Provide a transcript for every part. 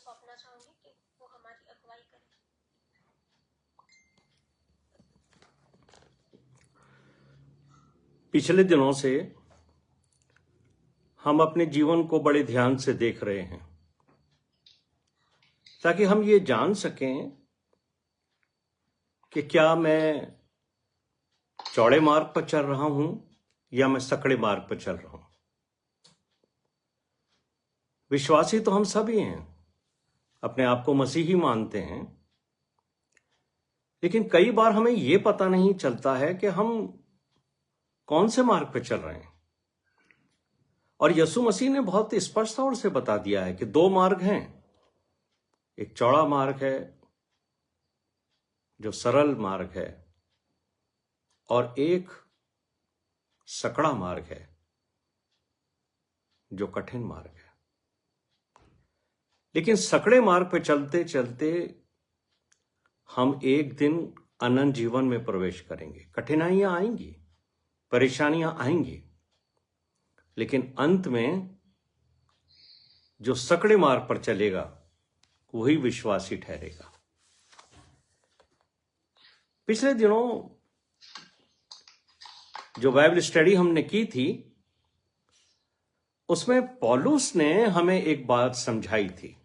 सौंपना चाहूंगी कि वो हमारी अगुवाई करें। पिछले दिनों से हम अपने जीवन को बड़े ध्यान से देख रहे हैं ताकि हम ये जान सकें कि क्या मैं चौड़े मार्ग पर चल रहा हूं या मैं सकड़े मार्ग पर चल रहा हूं। विश्वासी तो हम सभी हैं, अपने आप को मसीही मानते हैं, लेकिन कई बार हमें यह पता नहीं चलता है कि हम कौन से मार्ग पर चल रहे हैं। और यीशु मसीह ने बहुत स्पष्ट तौर से बता दिया है कि दो मार्ग हैं। एक चौड़ा मार्ग है जो सरल मार्ग है, और एक सकड़ा मार्ग है जो कठिन मार्ग है। लेकिन सकड़े मार्ग पर चलते चलते हम एक दिन अनंत जीवन में प्रवेश करेंगे। कठिनाइयां आएंगी, परेशानियां आएंगी, लेकिन अंत में जो सकड़े मार्ग पर चलेगा वही विश्वासी ठहरेगा। पिछले दिनों जो बाइबल स्टडी हमने की थी उसमें पौलुस ने हमें एक बात समझाई थी।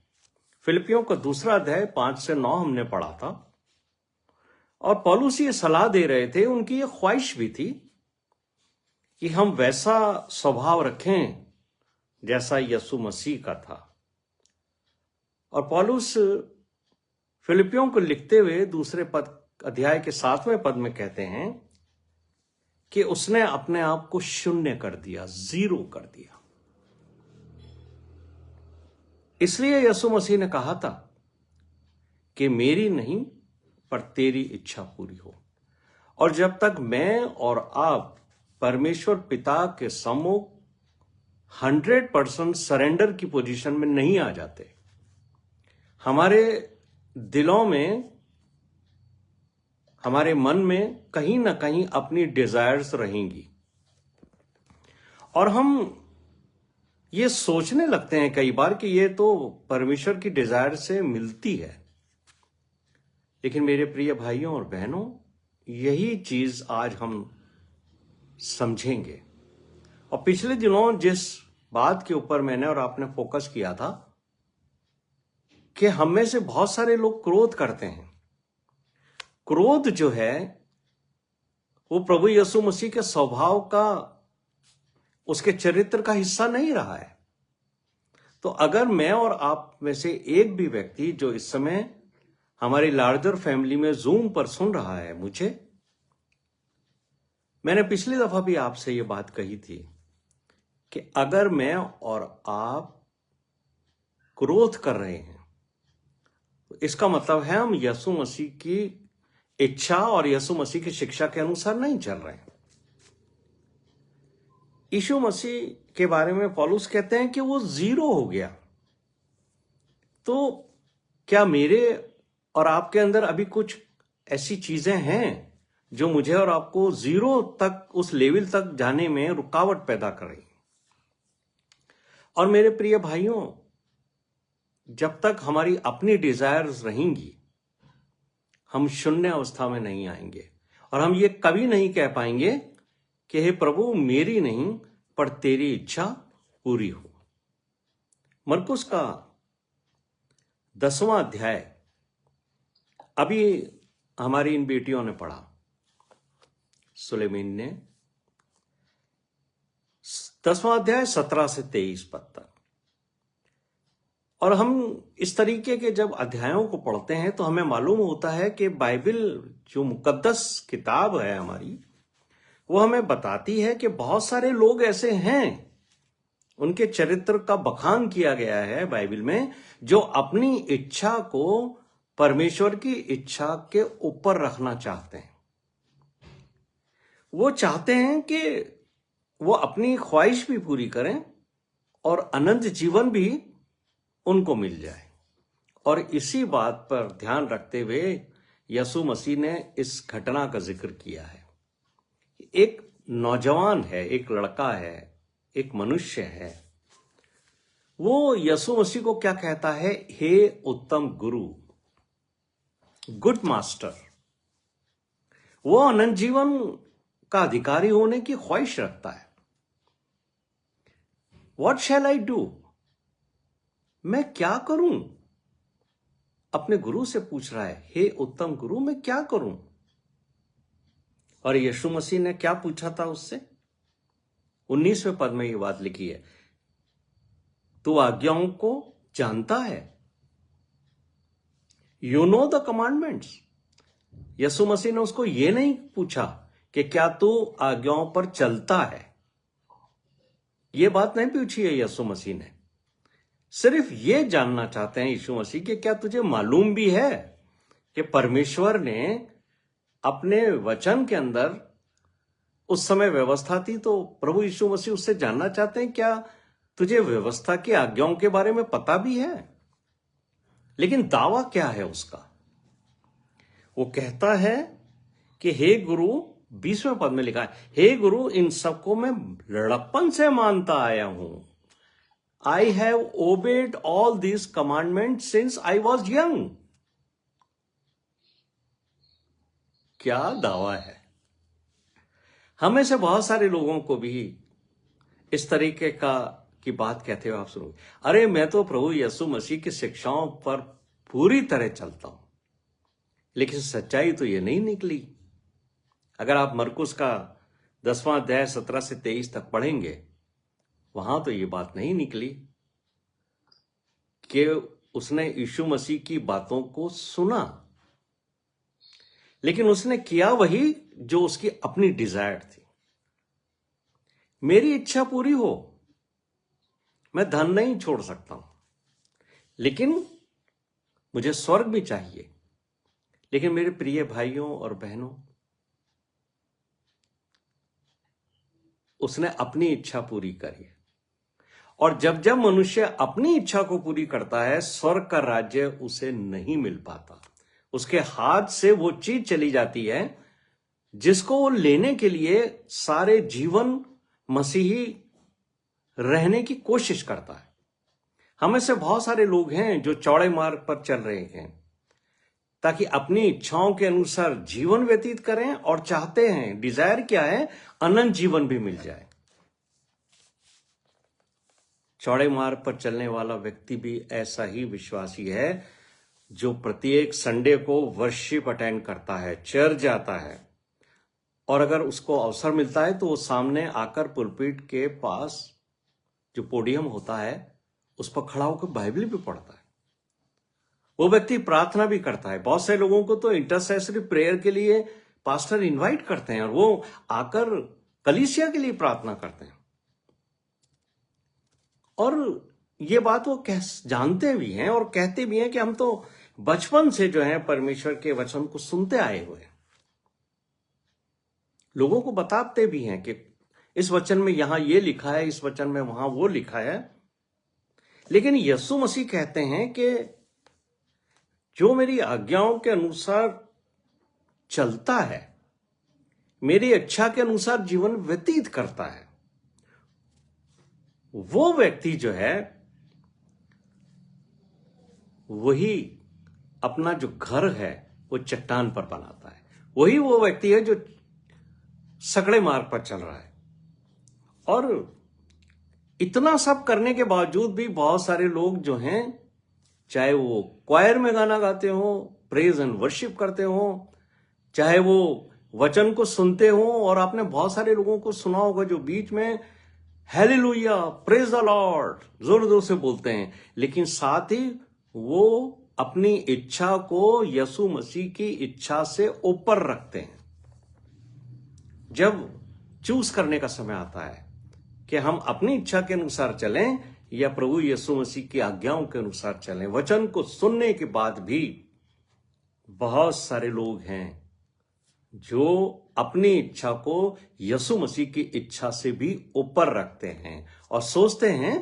फिलिपियों का 2 अध्याय 5 से 9 हमने पढ़ा था, और पौलुस ये सलाह दे रहे थे, उनकी ये ख्वाहिश भी थी कि हम वैसा स्वभाव रखें जैसा यीशु मसीह का था। और पौलुस फिलिपियों को लिखते हुए 2 अध्याय के 7वें पद में कहते हैं कि उसने अपने आप को शून्य कर दिया, जीरो कर दिया। इसलिए यीशु मसीह ने कहा था कि मेरी नहीं पर तेरी इच्छा पूरी हो। और जब तक मैं और आप परमेश्वर पिता के सम्मुख 100% सरेंडर की पोजीशन में नहीं आ जाते, हमारे दिलों में, हमारे मन में कहीं ना कहीं अपनी डिजायर्स रहेंगी, और हम ये सोचने लगते हैं कई बार कि ये तो परमेश्वर की डिजायर से मिलती है। लेकिन मेरे प्रिय भाइयों और बहनों, यही चीज आज हम समझेंगे। और पिछले दिनों जिस बात के ऊपर मैंने और आपने फोकस किया था कि हम में से बहुत सारे लोग क्रोध करते हैं। क्रोध जो है वो प्रभु यीशु मसीह के स्वभाव का, उसके चरित्र का हिस्सा नहीं रहा है। तो अगर मैं और आप में से एक भी व्यक्ति जो इस समय हमारी लार्जर फैमिली में जूम पर सुन रहा है मैंने पिछली दफा भी आपसे ये बात कही थी कि अगर मैं और आप क्रोध कर रहे हैं तो इसका मतलब है हम यीशु मसीह की इच्छा और यीशु मसीह की शिक्षा के अनुसार नहीं चल रहे हैं। यीशु मसीह के बारे में पौलुस कहते हैं कि वो जीरो हो गया। तो क्या मेरे और आपके अंदर अभी कुछ ऐसी चीजें हैं जो मुझे और आपको जीरो तक, उस लेवल तक जाने में रुकावट पैदा कर रही? और मेरे प्रिय भाइयों, जब तक हमारी अपनी डिजायर्स रहेंगी हम शून्य अवस्था में नहीं आएंगे, और हम ये कभी नहीं कह पाएंगे कि हे प्रभु मेरी नहीं पर तेरी इच्छा पूरी हो। मरकुस का 10वां अध्याय अभी हमारी इन बेटियों ने पढ़ा, सुलेमीन ने 10वां अध्याय 17 से 23 पद तक। और हम इस तरीके के जब अध्यायों को पढ़ते हैं तो हमें मालूम होता है कि बाइबल जो मुकद्दस किताब है हमारी, वो हमें बताती है कि बहुत सारे लोग ऐसे हैं, उनके चरित्र का बखान किया गया है बाइबल में, जो अपनी इच्छा को परमेश्वर की इच्छा के ऊपर रखना चाहते हैं। वो चाहते हैं कि वो अपनी ख्वाहिश भी पूरी करें और अनंत जीवन भी उनको मिल जाए। और इसी बात पर ध्यान रखते हुए यीशु मसीह ने इस घटना का जिक्र किया है। एक नौजवान है, एक लड़का है, एक मनुष्य है, वो यीशु मसीह को क्या कहता है? हे उत्तम गुरु, गुड मास्टर। वो अनंत जीवन का अधिकारी होने की ख्वाहिश रखता है। What shell I do? मैं क्या करूं? अपने गुरु से पूछ रहा है, हे उत्तम गुरु, मैं क्या करूं? और यीशु मसीह ने क्या पूछा था उससे? 19वें पद में ये बात लिखी है, तू आज्ञाओं को जानता है। You know the commandments. यीशु मसीह ने उसको ये नहीं पूछा कि क्या तू आज्ञाओं पर चलता है। ये बात नहीं पूछी है यीशु मसीह ने। सिर्फ ये जानना चाहते हैं यीशु मसीह कि क्या तुझे मालूम भी है कि परमेश्वर ने अपने वचन के अंदर, उस समय व्यवस्था थी, तो प्रभु यीशु मसीह उससे जानना चाहते हैं क्या तुझे व्यवस्था की आज्ञाओं के बारे में पता भी है। लेकिन दावा क्या है उसका? वो कहता है कि हे गुरु, 20वें पद में लिखा है, हे गुरु, इन सबको मैं लड़प्पन से मानता आया हूं। I have obeyed all this commandment since I was young. क्या दावा है! हमें से बहुत सारे लोगों को भी इस तरीके की बात कहते हुए आप सुनोगे, अरे मैं तो प्रभु यीशु मसीह की शिक्षाओं पर पूरी तरह चलता हूं। लेकिन सच्चाई तो ये नहीं निकली। अगर आप मरकुस का 10वां अध्याय 17 से 23 तक पढ़ेंगे, वहां तो ये बात नहीं निकली कि उसने यीशु मसीह की बातों को सुना, लेकिन उसने किया वही जो उसकी अपनी डिजायर थी। मेरी इच्छा पूरी हो, मैं धन नहीं छोड़ सकता हूं, लेकिन मुझे स्वर्ग भी चाहिए। लेकिन मेरे प्रिय भाइयों और बहनों, उसने अपनी इच्छा पूरी करी। और जब जब मनुष्य अपनी इच्छा को पूरी करता है, स्वर्ग का राज्य उसे नहीं मिल पाता। उसके हाथ से वो चीज चली जाती है जिसको वो लेने के लिए सारे जीवन मसीही रहने की कोशिश करता है। हमें से बहुत सारे लोग हैं जो चौड़े मार्ग पर चल रहे हैं ताकि अपनी इच्छाओं के अनुसार जीवन व्यतीत करें, और चाहते हैं, डिजायर क्या है, अनंत जीवन भी मिल जाए। चौड़े मार्ग पर चलने वाला व्यक्ति भी ऐसा ही विश्वासी है जो प्रत्येक संडे को वर्शिप अटेंड करता है, चर्च जाता है, और अगर उसको अवसर मिलता है तो वो सामने आकर पुलपिट के पास जो पोडियम होता है उस पर खड़ा होकर बाइबल भी पढ़ता है। वो व्यक्ति प्रार्थना भी करता है। बहुत से लोगों को तो इंटरसेसरी प्रेयर के लिए पास्टर इनवाइट करते हैं और वो आकर कलीसिया के लिए प्रार्थना करते हैं। और ये बात वो जानते भी हैं और कहते भी हैं कि हम तो बचपन से जो है परमेश्वर के वचन को सुनते आए हुए हैं। लोगों को बताते भी हैं कि इस वचन में यहां ये लिखा है, इस वचन में वहां वो लिखा है। लेकिन यीशु मसीह कहते हैं कि जो मेरी आज्ञाओं के अनुसार चलता है, मेरी इच्छा के अनुसार जीवन व्यतीत करता है, वो व्यक्ति जो है वही अपना जो घर है वो चट्टान पर बनाता है। वही वो व्यक्ति है जो सकड़े मार्ग पर चल रहा है। और इतना सब करने के बावजूद भी बहुत सारे लोग जो हैं, चाहे वो क्वायर में गाना गाते हो, प्रेज एंड वर्शिप करते हो, चाहे वो वचन को सुनते हो, और आपने बहुत सारे लोगों को सुना होगा जो बीच में हालेलुया, प्रेज द लॉर्ड जोर जोर से बोलते हैं, लेकिन साथ ही वो अपनी इच्छा को यीशु मसीह की इच्छा से ऊपर रखते हैं। जब चूज करने का समय आता है कि हम अपनी इच्छा के अनुसार चलें या प्रभु यीशु मसीह की आज्ञाओं के अनुसार चलें, वचन को सुनने के बाद भी बहुत सारे लोग हैं जो अपनी इच्छा को यीशु मसीह की इच्छा से भी ऊपर रखते हैं और सोचते हैं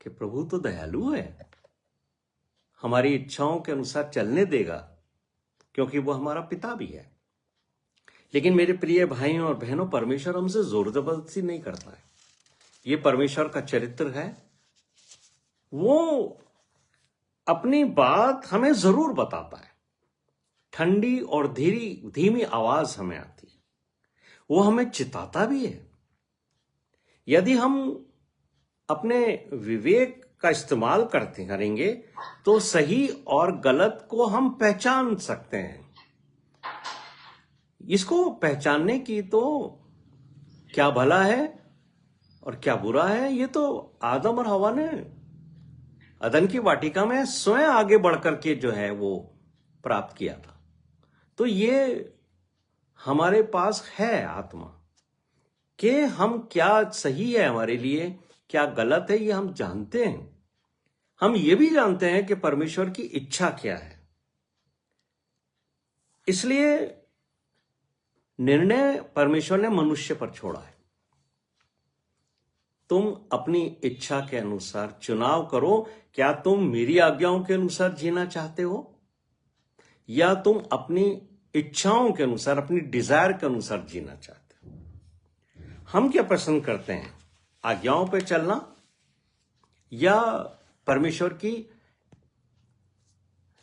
कि प्रभु तो दयालु है, हमारी इच्छाओं के अनुसार चलने देगा, क्योंकि वो हमारा पिता भी है। लेकिन मेरे प्रिय भाइयों और बहनों, परमेश्वर हमसे जोर जबरदस्ती नहीं करता है। ये परमेश्वर का चरित्र है वो अपनी बात हमें जरूर बताता है, ठंडी और धीमी आवाज हमें आती है, वो हमें चिताता भी है। यदि हम अपने विवेक का इस्तेमाल करेंगे तो सही और गलत को हम पहचान सकते हैं। इसको पहचानने की तो क्या भला है और क्या बुरा है, ये तो आदम और हवा ने अदन की वाटिका में स्वयं आगे बढ़कर के जो है वो प्राप्त किया था। तो ये हमारे पास है आत्मा कि हम क्या सही है हमारे लिए, क्या गलत है, ये हम जानते हैं। हम ये भी जानते हैं कि परमेश्वर की इच्छा क्या है। इसलिए निर्णय परमेश्वर ने मनुष्य पर छोड़ा है। तुम अपनी इच्छा के अनुसार चुनाव करो। क्या तुम मेरी आज्ञाओं के अनुसार जीना चाहते हो, या तुम अपनी इच्छाओं के अनुसार, अपनी डिजायर के अनुसार जीना चाहते हो? हम क्या पसंद करते हैं, आज्ञाओं पे चलना या परमेश्वर की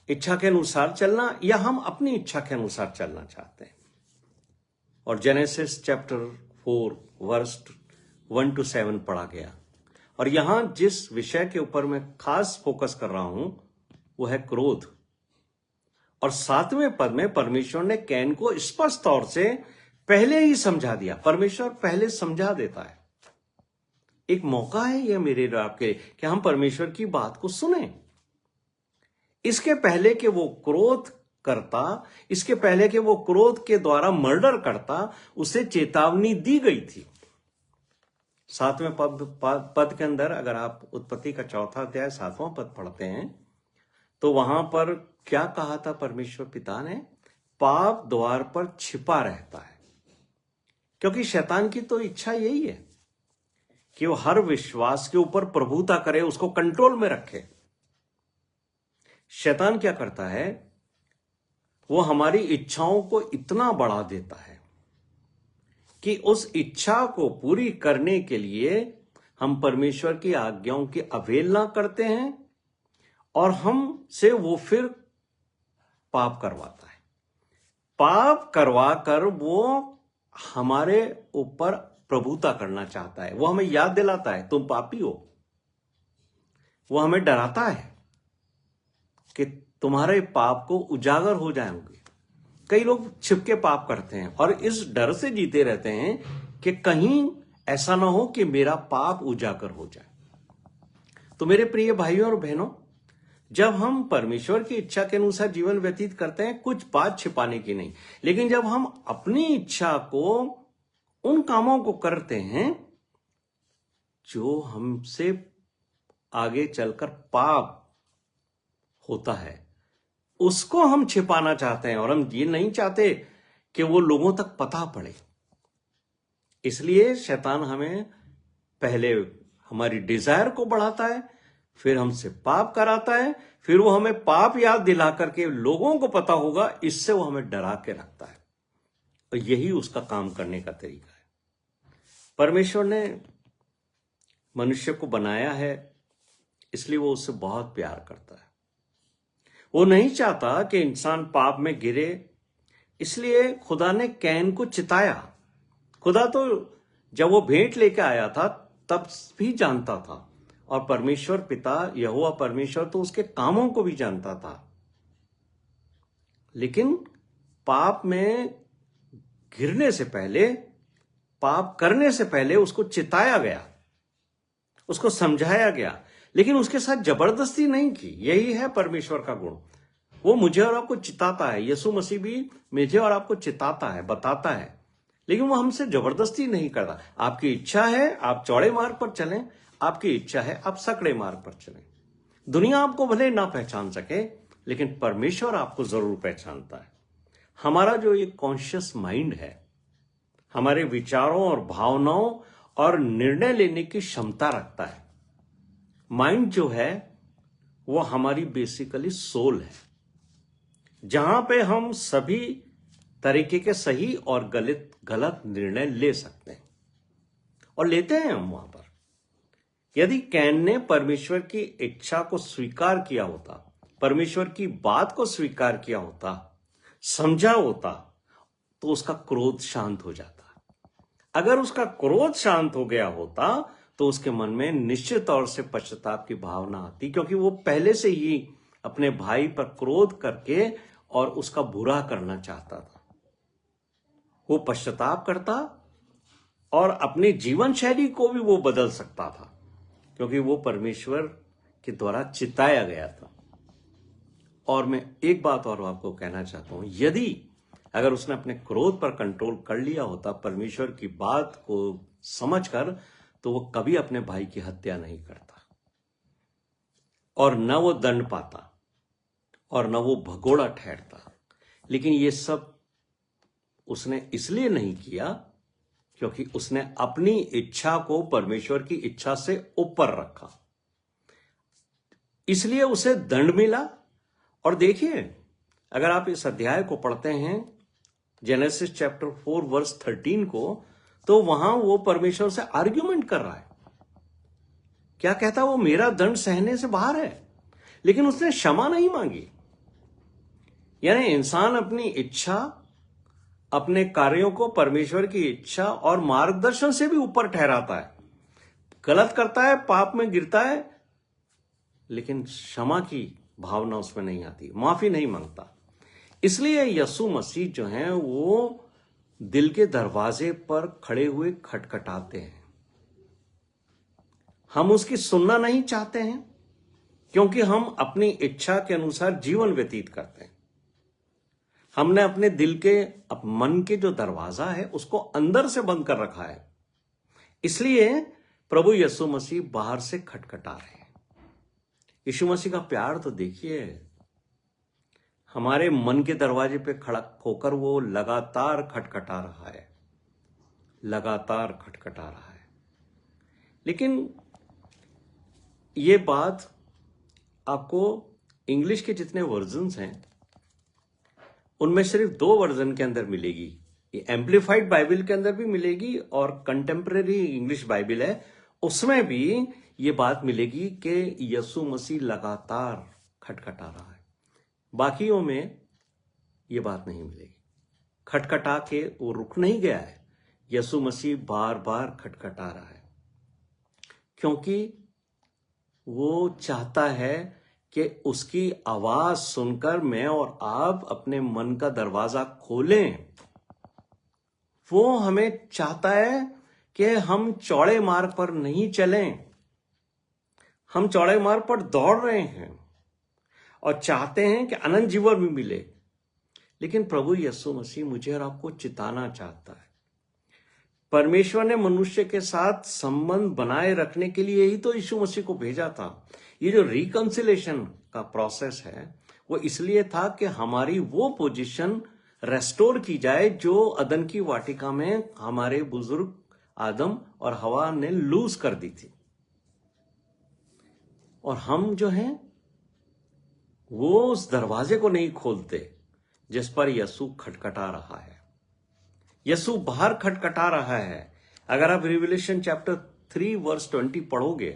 इच्छा के अनुसार चलना, या हम अपनी इच्छा के अनुसार चलना चाहते हैं? और जेनेसिस चैप्टर 4 वर्स 1 to 7 पढ़ा गया। और यहां जिस विषय के ऊपर मैं खास फोकस कर रहा हूं वो है क्रोध। और 7वें पद में परमेश्वर ने कैन को स्पष्ट तौर से पहले ही समझा दिया। परमेश्वर पहले समझा देता है। एक मौका है यह मेरे और आपके कि हम परमेश्वर की बात को सुने। इसके पहले कि वो क्रोध करता, इसके पहले कि वो क्रोध के द्वारा मर्डर करता, उसे चेतावनी दी गई थी। 7वें पद के अंदर अगर आप उत्पत्ति का 4था अध्याय 7वां पद पढ़ते हैं तो वहां पर क्या कहा था परमेश्वर पिता ने? पाप द्वार पर छिपा रहता है। क्योंकि शैतान की तो इच्छा यही है कि वो हर विश्वास के ऊपर प्रभुता करे, उसको कंट्रोल में रखे। शैतान क्या करता है, वो हमारी इच्छाओं को इतना बढ़ा देता है कि उस इच्छा को पूरी करने के लिए हम परमेश्वर की आज्ञाओं की अवहेलना करते हैं और हमसे वो फिर पाप करवाता है। पाप करवा कर वो हमारे ऊपर प्रभुता करना चाहता है। वो हमें याद दिलाता है तुम पापी हो। वो हमें डराता है कि तुम्हारे पाप को उजागर हो जाएंगे। कई लोग छिपके पाप करते हैं और इस डर से जीते रहते हैं कि कहीं ऐसा ना हो कि मेरा पाप उजागर हो जाए। तो मेरे प्रिय भाइयों और बहनों, जब हम परमेश्वर की इच्छा के अनुसार जीवन व्यतीत करते हैं, कुछ बात छिपाने की नहीं, लेकिन जब हम अपनी इच्छा को, उन कामों को करते हैं जो हमसे आगे चलकर पाप होता है, उसको हम छिपाना चाहते हैं और हम ये नहीं चाहते कि वो लोगों तक पता पड़े। इसलिए शैतान हमें पहले हमारी डिजायर को बढ़ाता है, फिर हमसे पाप कराता है, फिर वो हमें पाप याद दिला करके लोगों को पता होगा, इससे वो हमें डरा के रखता है। और यही उसका काम करने का तरीका है। परमेश्वर ने मनुष्य को बनाया है, इसलिए वो उससे बहुत प्यार करता है। वो नहीं चाहता कि इंसान पाप में गिरे, इसलिए खुदा ने कैन को चिताया। खुदा तो जब वो भेंट लेके आया था तब भी जानता था, और परमेश्वर पिता यहोवा परमेश्वर तो उसके कामों को भी जानता था। लेकिन पाप में गिरने से पहले, पाप करने से पहले उसको चिताया गया, उसको समझाया गया, लेकिन उसके साथ जबरदस्ती नहीं की। यही है परमेश्वर का गुण। वो मुझे और आपको चिताता है। यीशु मसीह भी मुझे और आपको चिताता है, बताता है, लेकिन वो हमसे जबरदस्ती नहीं करता। आपकी इच्छा है आप चौड़े मार्ग पर चलें, आपकी इच्छा है आप सकड़े मार्ग पर चलें। दुनिया आपको भले ना पहचान सके, लेकिन परमेश्वर आपको जरूर पहचानता है। हमारा जो ये कॉन्शियस माइंड है, हमारे विचारों और भावनाओं और निर्णय लेने की क्षमता रखता है। माइंड जो है वो हमारी बेसिकली सोल है, जहां पे हम सभी तरीके के सही और गलत निर्णय ले सकते हैं, और लेते हैं हम वहां पर। यदि कैन ने परमेश्वर की इच्छा को स्वीकार किया होता, परमेश्वर की बात को स्वीकार किया होता, समझा होता, तो उसका क्रोध शांत हो जाता। अगर उसका क्रोध शांत हो गया होता तो उसके मन में निश्चित तौर से पश्चाताप की भावना आती, क्योंकि वो पहले से ही अपने भाई पर क्रोध करके और उसका बुरा करना चाहता था। वो पश्चाताप करता और अपनी जीवन शैली को भी वो बदल सकता था, क्योंकि वो परमेश्वर के द्वारा चिताया गया था। और मैं एक बात और आपको कहना चाहता हूं, यदि अगर उसने अपने क्रोध पर कंट्रोल कर लिया होता परमेश्वर की बात को समझकर, तो वो कभी अपने भाई की हत्या नहीं करता और न वो दंड पाता और न वो भगोड़ा ठहरता। लेकिन ये सब उसने इसलिए नहीं किया क्योंकि उसने अपनी इच्छा को परमेश्वर की इच्छा से ऊपर रखा, इसलिए उसे दंड मिला। और देखिए, अगर आप इस अध्याय को पढ़ते हैं, जेनेसिस चैप्टर 4 वर्स 13 को, तो वहां वो परमेश्वर से आर्ग्यूमेंट कर रहा है। क्या कहता है? वो मेरा दंड सहने से बाहर है, लेकिन उसने क्षमा नहीं मांगी। यानी इंसान अपनी इच्छा, अपने कार्यों को परमेश्वर की इच्छा और मार्गदर्शन से भी ऊपर ठहराता है। गलत करता है, पाप में गिरता है, लेकिन क्षमा की भावना उसमें नहीं आती, माफी नहीं मांगता। इसलिए यीशु मसीह जो हैं वो दिल के दरवाजे पर खड़े हुए खटखटाते हैं। हम उसकी सुनना नहीं चाहते हैं क्योंकि हम अपनी इच्छा के अनुसार जीवन व्यतीत करते हैं। हमने अपने दिल के, मन के जो दरवाजा है उसको अंदर से बंद कर रखा है। इसलिए प्रभु यीशु मसीह बाहर से खटखटा रहे हैं। यीशु मसीह का प्यार तो देखिए, हमारे मन के दरवाजे पे खड़ा होकर वो लगातार खटखटा रहा है, लगातार खटखटा रहा है। लेकिन ये बात आपको इंग्लिश के जितने वर्जन्स हैं उनमें सिर्फ 2 वर्जन के अंदर मिलेगी। ये एम्पलीफाइड बाइबल के अंदर भी मिलेगी और कंटेम्परेरी इंग्लिश बाइबल है उसमें भी ये बात मिलेगी कि यीशु मसीह लगातार खटखटा रहा है। बाकियों में ये बात नहीं मिलेगी। खटखटा के वो रुक नहीं गया है, यीशु मसीह बार बार खटखटा रहा है, क्योंकि वो चाहता है कि उसकी आवाज सुनकर मैं और आप अपने मन का दरवाजा खोलें। वो हमें चाहता है कि हम चौड़े मार्ग पर नहीं चलें। हम चौड़े मार्ग पर दौड़ रहे हैं और चाहते हैं कि अनंत जीवन भी मिले, लेकिन प्रभु यीशु मसीह मुझे और आपको चिताना चाहता है। परमेश्वर ने मनुष्य के साथ संबंध बनाए रखने के लिए ही तो यीशु मसीह को भेजा था। ये जो रिकंसिलेशन का प्रोसेस है वो इसलिए था कि हमारी वो पोजीशन रेस्टोर की जाए जो अदन की वाटिका में हमारे बुजुर्ग आदम और हवा ने लूज कर दी थी। और हम जो हैं वो उस दरवाजे को नहीं खोलते जिस पर यीशु खटखटा रहा है। यीशु बाहर खटखटा रहा है। अगर आप रिविलेशन चैप्टर 3 वर्स 20 पढ़ोगे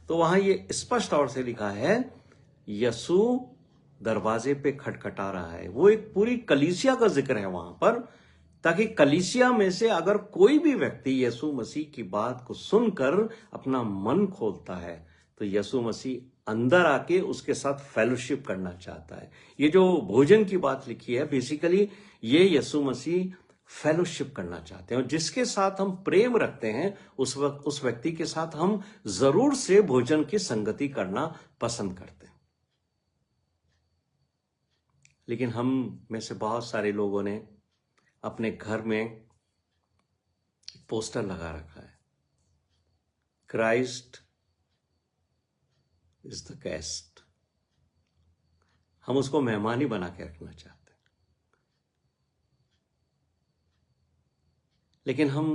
तो वहां ये स्पष्ट तौर से लिखा है, यीशु दरवाजे पे खटखटा रहा है। वो एक पूरी कलीसिया का जिक्र है वहां पर, ताकि कलीसिया में से अगर कोई भी व्यक्ति यीशु मसीह की बात को सुनकर अपना मन खोलता है तो यीशु मसीह अंदर आके उसके साथ फेलोशिप करना चाहता है। ये जो भोजन की बात लिखी है, बेसिकली ये यीशु मसीह फेलोशिप करना चाहते हैं, और जिसके साथ हम प्रेम रखते हैं उस व्यक्ति के साथ हम जरूर से भोजन की संगति करना पसंद करते हैं। लेकिन हम में से बहुत सारे लोगों ने अपने घर में पोस्टर लगा रखा है, क्राइस्ट इज द गेस्ट। हम उसको मेहमान ही बना के रखना चाहते हैं। लेकिन हम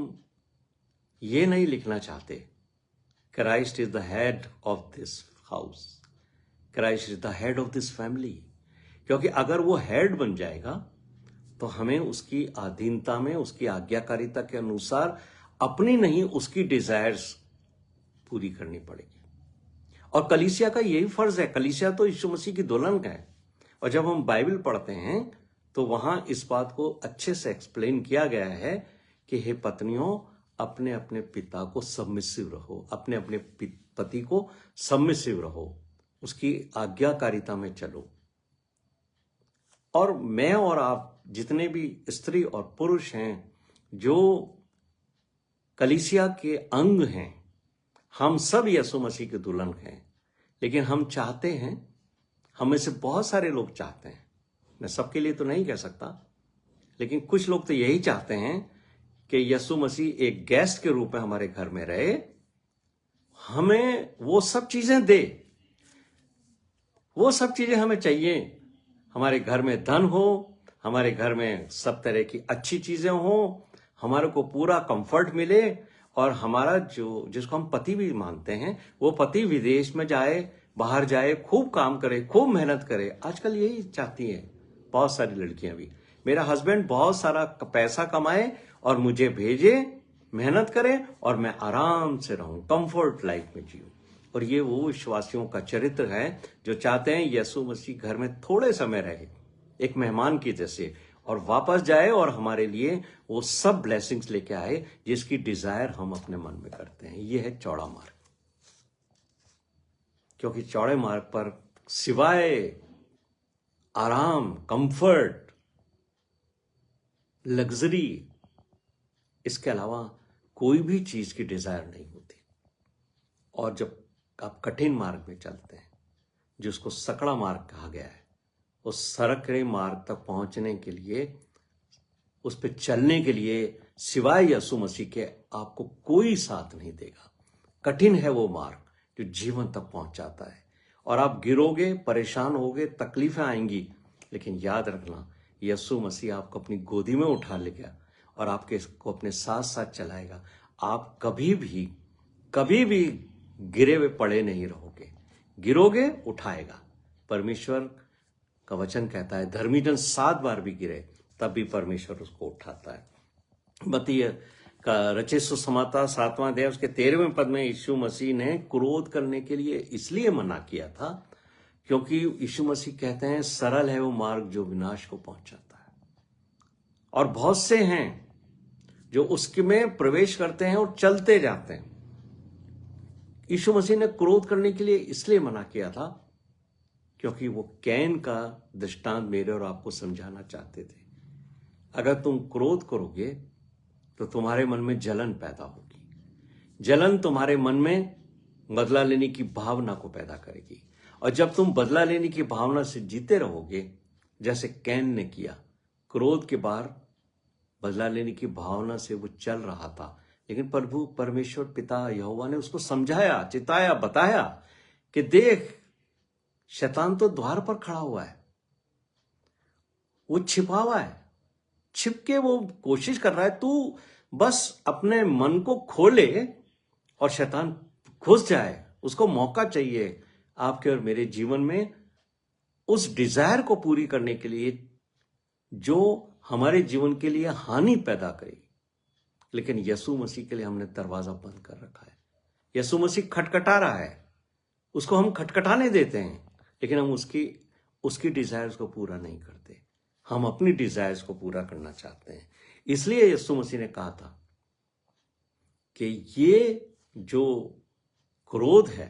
ये नहीं लिखना चाहते, Christ is the head of this house, Christ is the head of this family. क्योंकि अगर वो हेड बन जाएगा तो हमें उसकी अधीनता में, उसकी आज्ञाकारिता के अनुसार अपनी नहीं उसकी डिजायर्स पूरी करनी पड़ेगी। और कलीसिया का यही फर्ज है। कलीसिया तो यीशु मसीह की दुल्हन है। और जब हम बाइबल पढ़ते हैं तो वहां इस बात को अच्छे से एक्सप्लेन किया गया है कि हे पत्नियों, अपने अपने पिता को सबमिसिव रहो, अपने अपने पति को सबमिसिव रहो, उसकी आज्ञाकारिता में चलो। और मैं और आप जितने भी स्त्री और पुरुष हैं जो कलीसिया के अंग हैं, हम सब यीशु मसीह के दुल्हन हैं। लेकिन हम चाहते हैं, हम में से बहुत सारे लोग चाहते हैं, मैं सबके लिए तो नहीं कह सकता, लेकिन कुछ लोग तो यही चाहते हैं कि यीशु मसीह एक गेस्ट के रूप में हमारे घर में रहे, हमें वो सब चीजें दे, वो सब चीजें हमें चाहिए। हमारे घर में धन हो, हमारे घर में सब तरह की अच्छी चीजें हो, हमारे को पूरा कंफर्ट मिले, और हमारा जो जिसको हम पति भी मानते हैं वो पति विदेश में जाए, बाहर जाए, खूब काम करे, खूब मेहनत करे। आजकल यही चाहती है बहुत सारी लड़कियां भी, मेरा हस्बैंड बहुत सारा पैसा कमाए और मुझे भेजे, मेहनत करे और मैं आराम से रहूं, कंफर्ट लाइफ में जीऊं। और ये वो विश्वासियों का चरित्र है जो चाहते हैं यीशु मसीह घर में थोड़े समय रहे, एक मेहमान की जैसे, और वापस जाए और हमारे लिए वो सब ब्लेसिंग्स लेके आए जिसकी डिजायर हम अपने मन में करते हैं। ये है चौड़ा मार्ग। क्योंकि चौड़े मार्ग पर सिवाय आराम, कंफर्ट, लग्जरी, इसके अलावा कोई भी चीज की डिजायर नहीं होती। और जब आप कठिन मार्ग में चलते हैं, जिसको सकड़ा मार्ग कहा गया है, उस सरकरे मार्ग तक पहुंचने के लिए, उस पर चलने के लिए सिवाय यीशु मसीह के आपको कोई साथ नहीं देगा। कठिन है वो मार्ग जो जीवन तक पहुंचाता है। और आप गिरोगे, परेशान होगे, तकलीफें आएंगी, लेकिन याद रखना यीशु मसीह आपको अपनी गोदी में उठा लेगा और आपके इसको अपने साथ साथ चलाएगा। आप कभी भी गिरे हुए पड़े नहीं रहोगे। गिरोगे, उठाएगा। परमेश्वर का वचन कहता है धर्मी जन 7 बार भी गिरे तब भी परमेश्वर उसको उठाता है। मत्ती का रचित सुसमाचार 7वां अध्याय उसके 13वें पद में यीशु मसीह ने क्रोध करने के लिए इसलिए मना किया था क्योंकि यीशु मसीह कहते हैं सरल है वो मार्ग जो विनाश को पहुंचाता है, और बहुत से हैं जो उसके में प्रवेश करते हैं और चलते जाते हैं। यीशु मसीह ने क्रोध करने के लिए इसलिए मना किया था क्योंकि वो कैन का दृष्टांत मेरे और आपको समझाना चाहते थे। अगर तुम क्रोध करोगे तो तुम्हारे मन में जलन पैदा होगी। जलन तुम्हारे मन में बदला लेने की भावना को पैदा करेगी, और जब तुम बदला लेने की भावना से जीते रहोगे, जैसे कैन ने किया, क्रोध के बाद बदला लेने की भावना से वो चल रहा था, लेकिन प्रभु परमेश्वर पिता यहोवा ने उसको समझाया, चिताया, बताया कि देख शैतान तो द्वार पर खड़ा हुआ है, वो छिपा हुआ है, छिपके वो कोशिश कर रहा है, तू बस अपने मन को खोले और शैतान घुस जाए। उसको मौका चाहिए आपके और मेरे जीवन में उस डिजायर को पूरी करने के लिए जो हमारे जीवन के लिए हानि पैदा करेगी। लेकिन यीशु मसीह के लिए हमने दरवाजा बंद कर रखा है। यीशु मसीह खटखटा रहा है, उसको हम खटखटाने देते हैं, लेकिन हम उसकी डिजायर्स को पूरा नहीं करते। हम अपनी डिजायर्स को पूरा करना चाहते हैं। इसलिए यीशु मसीह ने कहा था कि ये जो क्रोध है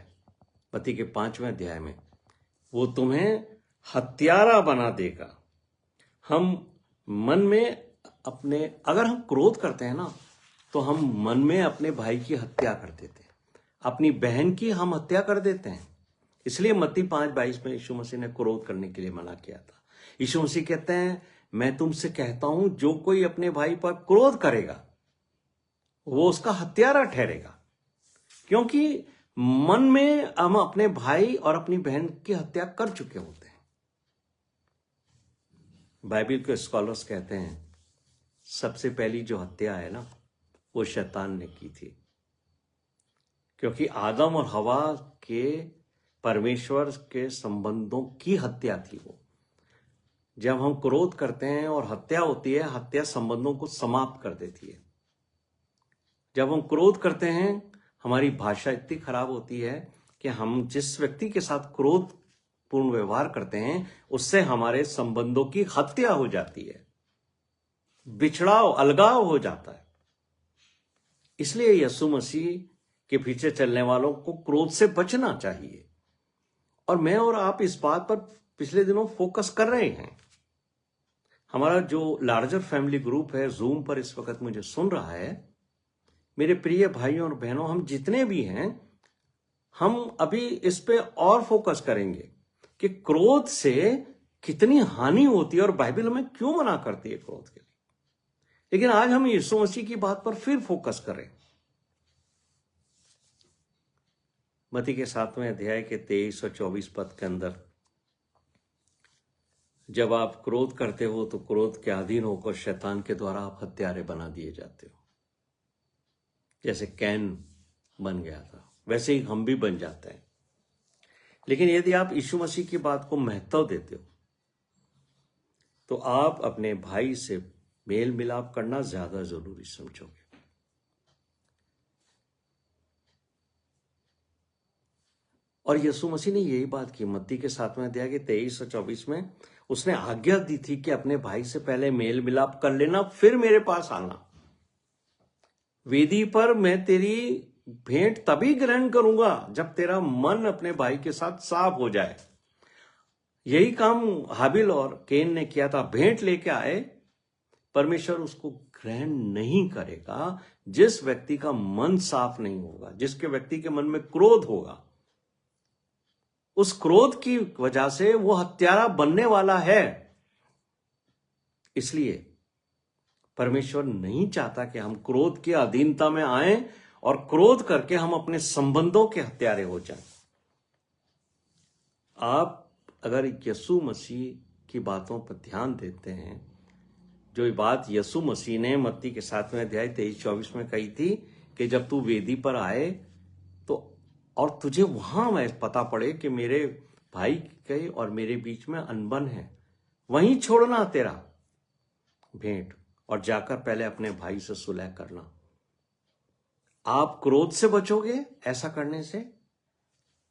मत्ती के 5वें अध्याय में, वो तुम्हें हत्यारा बना देगा। हम मन में अपने, अगर हम क्रोध करते हैं ना, तो हम मन में अपने भाई की हत्या कर देते हैं, अपनी बहन की हम हत्या कर देते हैं। इसलिए मत्ती 5:22 में यीशु मसीह ने क्रोध करने के लिए मना किया था। यीशु मसीह कहते हैं मैं तुमसे कहता हूं जो कोई अपने भाई पर क्रोध करेगा वो उसका हत्यारा ठहरेगा, क्योंकि मन में हम अपने भाई और अपनी बहन की हत्या कर चुके होते हैं। बाइबल के स्कॉलर्स कहते हैं सबसे पहली जो हत्या है ना, वो शैतान ने की थी, क्योंकि आदम और हवा के परमेश्वर के संबंधों की हत्या थी वो। जब हम क्रोध करते हैं और हत्या होती है, हत्या संबंधों को समाप्त कर देती है। जब हम क्रोध करते हैं, हमारी भाषा इतनी खराब होती है, कि हम जिस व्यक्ति के साथ क्रोध पूर्ण व्यवहार करते हैं उससे हमारे संबंधों की हत्या हो जाती है, बिछड़ाव, अलगाव हो जाता है। इसलिए यीशु मसीह के पीछे चलने वालों को क्रोध से बचना चाहिए। और मैं और आप इस बात पर पिछले दिनों फोकस कर रहे हैं। हमारा जो लार्जर फैमिली ग्रुप है, जूम पर इस वक्त मुझे सुन रहा है, मेरे प्रिय भाइयों और बहनों, हम जितने भी हैं, हम अभी इस पे और फोकस करेंगे कि क्रोध से कितनी हानि होती है और बाइबल हमें क्यों मना करती है क्रोध के लिए। लेकिन आज हम यीशु मसीह की बात पर फिर फोकस करें। मत्ती के 7वें अध्याय के 23 और 24 पद के अंदर, जब आप क्रोध करते हो तो क्रोध के अधीन होकर शैतान के द्वारा आप हत्यारे बना दिए जाते हो। जैसे कैन बन गया था वैसे ही हम भी बन जाते हैं। लेकिन यदि आप यीशु मसीह की बात को महत्व देते हो तो आप अपने भाई से मेल मिलाप करना ज्यादा जरूरी समझोगे। और यीशु मसीह ने यही बात की। मत्ती के 7वें अध्याय के 23 और 24 में उसने आज्ञा दी थी कि अपने भाई से पहले मेल मिलाप कर लेना, फिर मेरे पास आना। वेदी पर मैं तेरी भेंट तभी ग्रहण करूंगा जब तेरा मन अपने भाई के साथ साफ हो जाए। यही काम हाबिल और केन ने किया था। भेंट लेके आए, परमेश्वर उसको ग्रहण नहीं करेगा जिस व्यक्ति का मन साफ नहीं होगा, जिसके व्यक्ति के मन में क्रोध होगा। उस क्रोध की वजह से वो हत्यारा बनने वाला है। इसलिए परमेश्वर नहीं चाहता कि हम क्रोध की अधीनता में आए और क्रोध करके हम अपने संबंधों के हत्यारे हो जाएं। आप अगर यीशु मसीह की बातों पर ध्यान देते हैं, जो ये बात यीशु मसीह ने मत्ती के 7वें अध्याय 23-24 में कही थी कि जब तू वेदी पर आए तो और तुझे वहां में पता पड़े कि मेरे भाई के और मेरे बीच में अनबन है, वहीं छोड़ना तेरा भेंट और जाकर पहले अपने भाई से सुलह करना। आप क्रोध से बचोगे ऐसा करने से,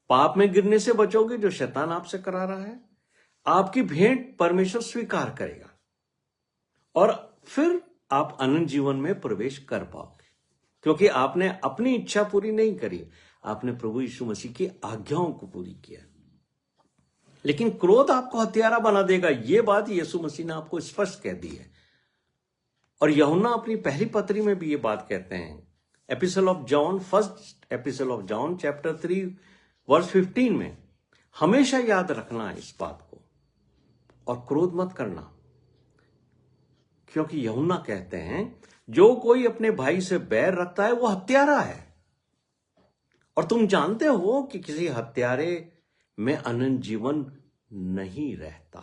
पाप में गिरने से बचोगे जो शैतान आपसे करा रहा है। आपकी भेंट परमेश्वर स्वीकार करेगा और फिर आप अनंत जीवन में प्रवेश कर पाओगे, क्योंकि आपने अपनी इच्छा पूरी नहीं करी, आपने प्रभु यीशु मसीह की आज्ञाओं को पूरी किया। लेकिन क्रोध आपको हत्यारा बना देगा, यह बात यीशु मसीह ने आपको स्पष्ट कह दी है। और यूहन्ना अपनी पहली पत्री में भी ये बात कहते हैं। Epistle of John, first epistle of John chapter 3 verse 15 में हमेशा याद रखना है इस बात को और क्रोध मत करना, क्योंकि यूहन्ना कहते हैं जो कोई अपने भाई से बैर रखता है वो हत्यारा है। और तुम जानते हो कि किसी हत्यारे में अनंत जीवन नहीं रहता।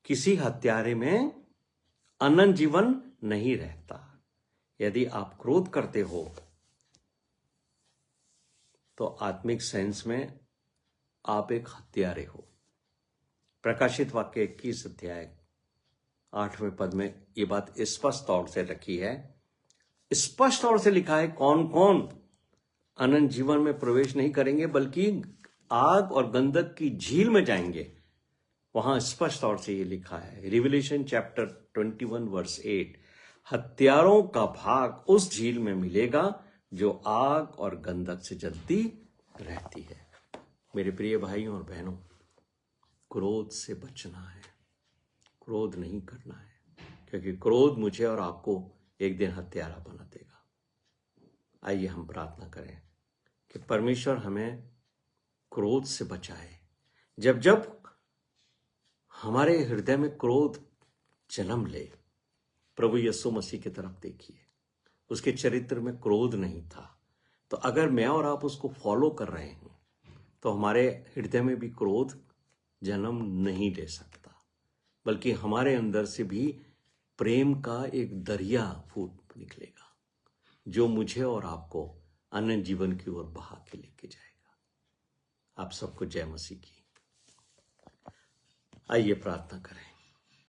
किसी हत्यारे में अनंत जीवन नहीं रहता। यदि आप क्रोध करते हो तो आत्मिक सेंस में आप एक हत्यारे हो। प्रकाशित वाक्य 21 अध्याय 8वें पद में ये बात स्पष्ट तौर से रखी है, स्पष्ट तौर से लिखा है कौन कौन अनंत जीवन में प्रवेश नहीं करेंगे बल्कि आग और गंधक की झील में जाएंगे। वहां स्पष्ट तौर से ये लिखा है, रिविलेशन चैप्टर 21 वर्स 8, हत्यारों का भाग उस झील में मिलेगा जो आग और गंधक से जलती रहती है। मेरे प्रिय भाइयों और बहनों, क्रोध से बचना है, क्रोध नहीं करना है, क्योंकि क्रोध मुझे और आपको एक दिन हत्यारा बना देगा। आइए हम प्रार्थना करें कि परमेश्वर हमें क्रोध से बचाए। जब जब हमारे हृदय में क्रोध जन्म ले, प्रभु यीशु मसीह की तरफ देखिए, उसके चरित्र में क्रोध नहीं था। तो अगर मैं और आप उसको फॉलो कर रहे हैं तो हमारे हृदय में भी क्रोध जन्म नहीं ले सकता, बल्कि हमारे अंदर से भी प्रेम का एक दरिया फूट निकलेगा जो मुझे और आपको अनंत जीवन की ओर बहा के लेके जाएगा। आप सबको जय मसीह की। आइए प्रार्थना करें।